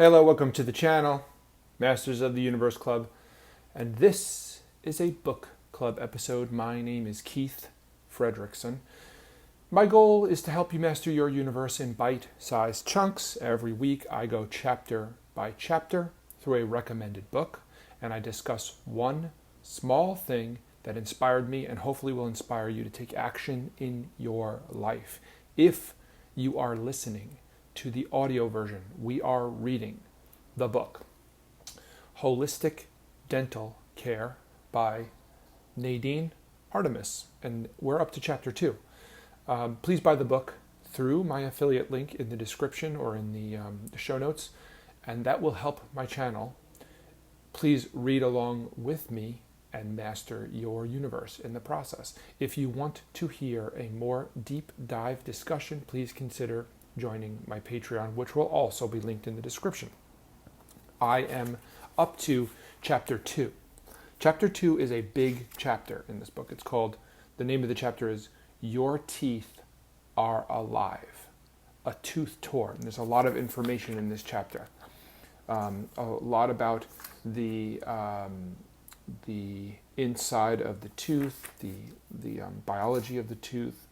Hello, welcome to the channel, Masters of the Universe Club, and this is a book club episode. My name is Keith Fredrickson. My goal is to help you master your universe in bite-sized chunks. Every week I go chapter by chapter through a recommended book, and I discuss one small thing that inspired me and hopefully will inspire you to take action in your life. If you are listening to the audio version, we are reading the book Holistic Dental Care by Nadine Artemis, and we're up to chapter 2. Please buy the book through my affiliate link in the description or in the show notes, and that will help my channel. Please read along with me and master your universe in the process. If you want to hear a more deep dive discussion, please consider joining my Patreon, which will also be linked in the description. I am up to chapter 2. Chapter 2 is a big chapter in this book. It's called, the name of the chapter is Your Teeth Are Alive, a Tooth Tour. And there's a lot of information in this chapter. A lot about the inside of the tooth, the biology of the tooth.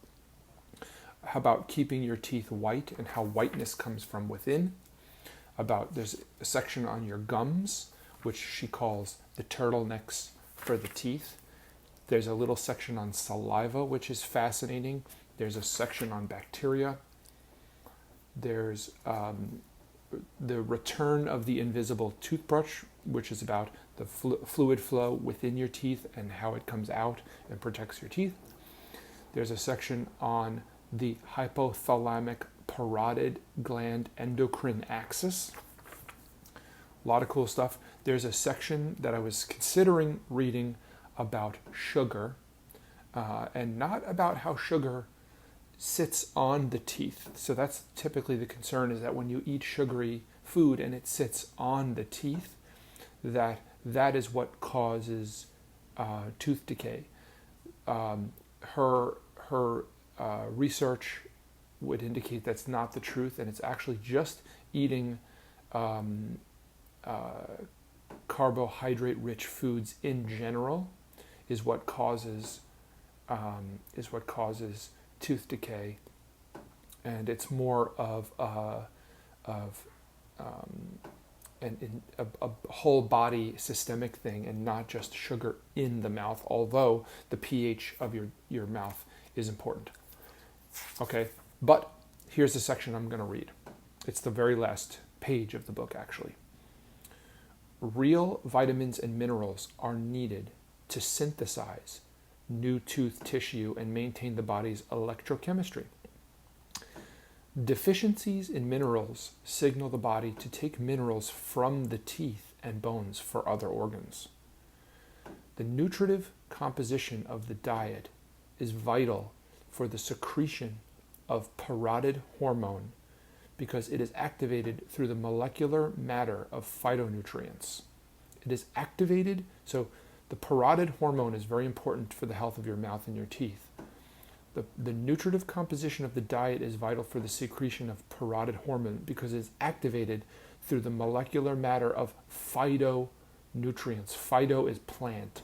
How about keeping your teeth white and how whiteness comes from within. There's a section on your gums, which she calls the turtlenecks for the teeth. There's a little section on saliva, which is fascinating. There's a section on bacteria. There's the return of the invisible toothbrush, which is about the fluid flow within your teeth and how it comes out and protects your teeth. There's a section on the hypothalamic parotid gland endocrine axis. A lot of cool stuff. There's a section that I was considering reading about sugar, and not about how sugar sits on the teeth. So that's typically the concern, is that when you eat sugary food and it sits on the teeth, that is what causes tooth decay. Her research would indicate that's not the truth, and it's actually just eating carbohydrate-rich foods in general is what causes tooth decay, and it's more of a whole body systemic thing, and not just sugar in the mouth. Although the pH of your mouth is important. Okay, but here's the section I'm going to read. It's the very last page of the book, actually. Real vitamins and minerals are needed to synthesize new tooth tissue and maintain the body's electrochemistry. Deficiencies in minerals signal the body to take minerals from the teeth and bones for other organs. The nutritive composition of the diet is vital for the secretion of parotid hormone because it is activated through the molecular matter of phytonutrients. It is activated, so the parotid hormone is very important for the health of your mouth and your teeth. The nutritive composition of the diet is vital for the secretion of parotid hormone because it is activated through the molecular matter of phytonutrients. Phyto is plant.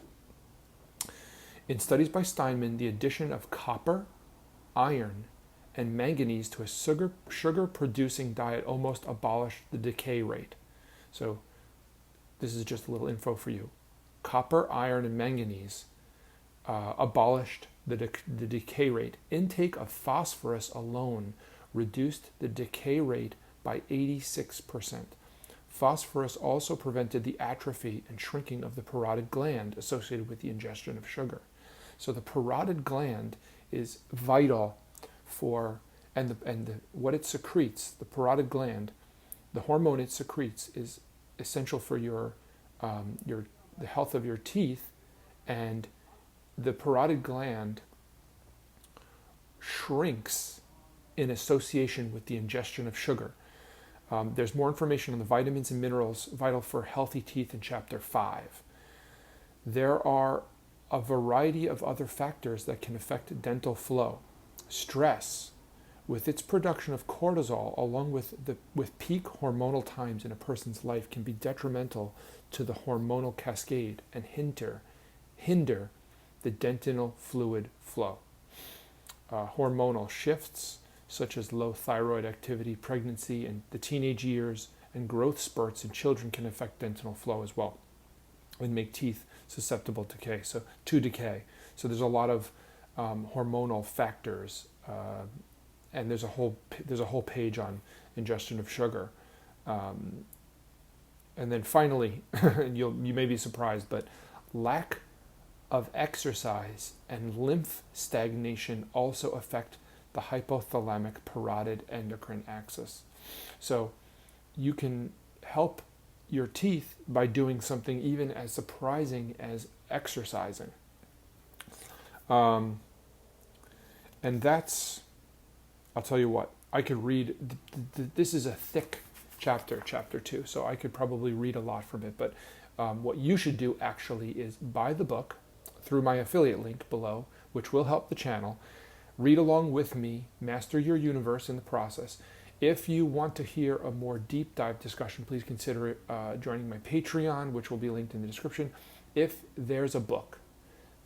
In studies by Steinman, the addition of copper, iron, and manganese to a sugar-producing diet almost abolished the decay rate. So this is just a little info for you. Copper, iron, and manganese abolished the decay rate. Intake of phosphorus alone reduced the decay rate by 86%. Phosphorus also prevented the atrophy and shrinking of the parotid gland associated with the ingestion of sugar. So the parotid gland is vital for, what it secretes, the parotid gland, the hormone it secretes is essential for the health of your teeth, and the parotid gland shrinks in association with the ingestion of sugar. There's more information on the vitamins and minerals vital for healthy teeth in chapter 5. There are a variety of other factors that can affect dental flow. Stress, with its production of cortisol, along with peak hormonal times in a person's life, can be detrimental to the hormonal cascade and hinder the dentinal fluid flow. Hormonal shifts, such as low thyroid activity, pregnancy, and the teenage years, and growth spurts in children can affect dentinal flow as well and make teeth susceptible to decay. So there's a lot of hormonal factors, and there's a whole page on ingestion of sugar. And then finally, and you may be surprised, but lack of exercise and lymph stagnation also affect the hypothalamic parotid endocrine axis. So you can help your teeth by doing something even as surprising as exercising. And that's, I'll tell you what, I could read, this is a thick chapter 2, so I could probably read a lot from it, but what you should do actually is buy the book through my affiliate link below, which will help the channel. Read along with me, master your universe in the process. If you want to hear a more deep dive discussion, please consider joining my Patreon, which will be linked in the description. If there's a book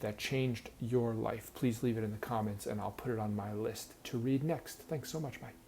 that changed your life, please leave it in the comments and I'll put it on my list to read next. Thanks so much. Bye.